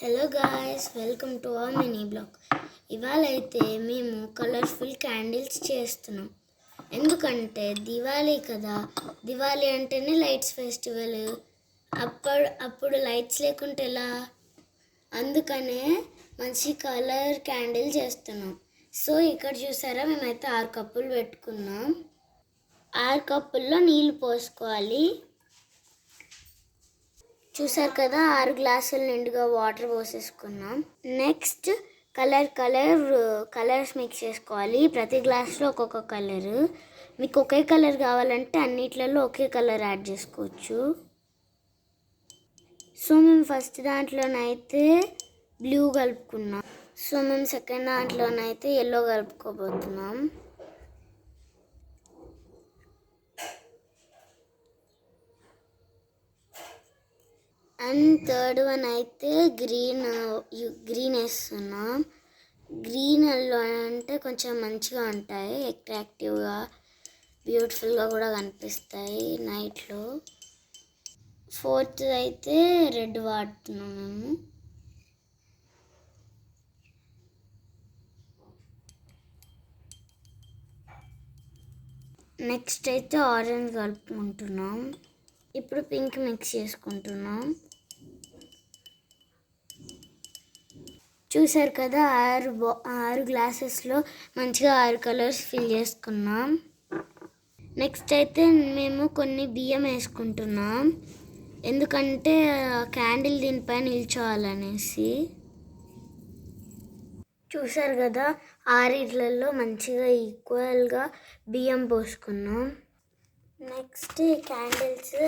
Hello guys, welcome to our mini blog. ఇవాళ అయితే మేము కలర్ఫుల్ క్యాండిల్స్ చేస్తున్నాం. ఎందుకంటే దివాళీ కదా, దివాళీ అంటేనే లైట్స్ ఫెస్టివల్. అప్పుడు లైట్స్ లేకుంటే ఎలా? అందుకనే మంచి కలర్ క్యాండిల్ చేస్తున్నాం. సో ఇక్కడ చూసారా, మేమైతే 6 కప్పులు పెట్టుకున్నాం. 6 కప్పుల్లో నీళ్ళు పోసుకోవాలి. చూసారు కదా, 6 గ్లాసులు నిండుగా వాటర్ పోసేసుకున్నాం. నెక్స్ట్ కలర్స్ మిక్స్ చేసుకోవాలి. ప్రతి గ్లాస్లో ఒక్కొక్క కలర్. మీకు ఒకే కలర్ కావాలంటే అన్నిట్లలో ఒకే కలర్ యాడ్ చేసుకోవచ్చు. సో మేము ఫస్ట్ దాంట్లోనైతే బ్లూ కలుపుకున్నాం. సో మేము సెకండ్ దాంట్లోనైతే ఎల్లో కలుపుకోబోతున్నాం. అండ్ థర్డ్ వన్ అయితే గ్రీన్ వేస్తున్నాం. గ్రీన్ ఎల్లో అంటే కొంచెం మంచిగా ఉంటాయి, అట్రాక్టివ్గా, బ్యూటిఫుల్గా కూడా కనిపిస్తాయి నైట్లో. ఫోర్త్ అయితే రెడ్ వాడుతున్నాం మేము. నెక్స్ట్ అయితే ఆరెంజ్ కలుపుకుంటున్నాం. ఇప్పుడు పింక్ మిక్స్ చేసుకుంటున్నాం. చూసారు కదా, 6 గ్లాసెస్లో మంచిగా 6 కలర్స్ ఫిల్ చేసుకున్నాం. నెక్స్ట్ అయితే మేము కొన్ని బియ్యం వేసుకుంటున్నాం, ఎందుకంటే క్యాండిల్ దీనిపైన నిల్చోవాలనేసి. చూసారు కదా, 6 మంచిగా ఈక్వల్గా బియ్యం పోసుకున్నాం. నెక్స్ట్ ఈ క్యాండిల్స్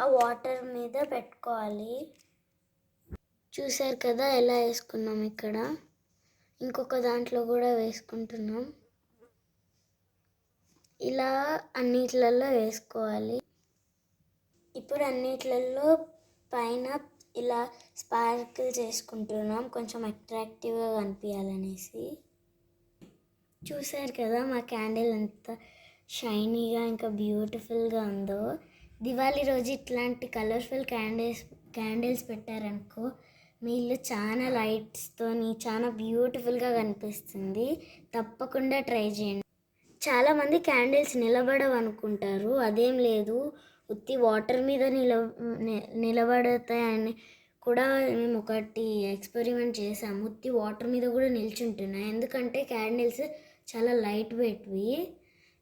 ఆ వాటర్ మీద పెట్టుకోవాలి. చూసారు కదా ఎలా వేసుకున్నాం. ఇక్కడ ఇంకొక దాంట్లో కూడా వేసుకుంటున్నాం. ఇలా అన్నిట్లలో వేసుకోవాలి. ఇప్పుడు అన్నిట్లలో పైన ఇలా స్పార్కిల్ చేసుకుంటున్నాం, కొంచెం అట్రాక్టివ్గా కనిపించాలనేసి. చూసారు కదా మా క్యాండిల్ ఎంత షైనీగా ఇంకా బ్యూటిఫుల్గా ఉందో. దివాళీ రోజు ఇట్లాంటి కలర్ఫుల్ క్యాండిల్స్ పెట్టారనుకో, మీ ఇల్లు చాలా లైట్స్తోని చాలా బ్యూటిఫుల్గా కనిపిస్తుంది. తప్పకుండా ట్రై చేయండి. చాలామంది క్యాండిల్స్ నిలబడవు అనుకుంటారు, అదేం లేదు. ఉత్తి వాటర్ మీద నిలబడతాయని కూడా మేము ఒకటి ఎక్స్పెరిమెంట్ చేసాము. ఉత్తి వాటర్ మీద కూడా నిల్చుంటున్నాయి, ఎందుకంటే క్యాండిల్స్ చాలా లైట్ వెయిట్వి.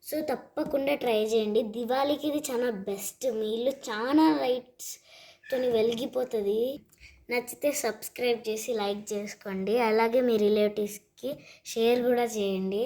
సో తప్పకుండా ట్రై చేయండి. దివాళీకి ఇది చాలా బెస్ట్. మీ ఇల్లు చాలా లైట్స్తో వెలిగిపోతుంది. నచ్చితే సబ్స్క్రైబ్ చేసి లైక్ చేసుకోండి. అలాగే మీ రిలేటివ్స్కి షేర్ కూడా చేయండి.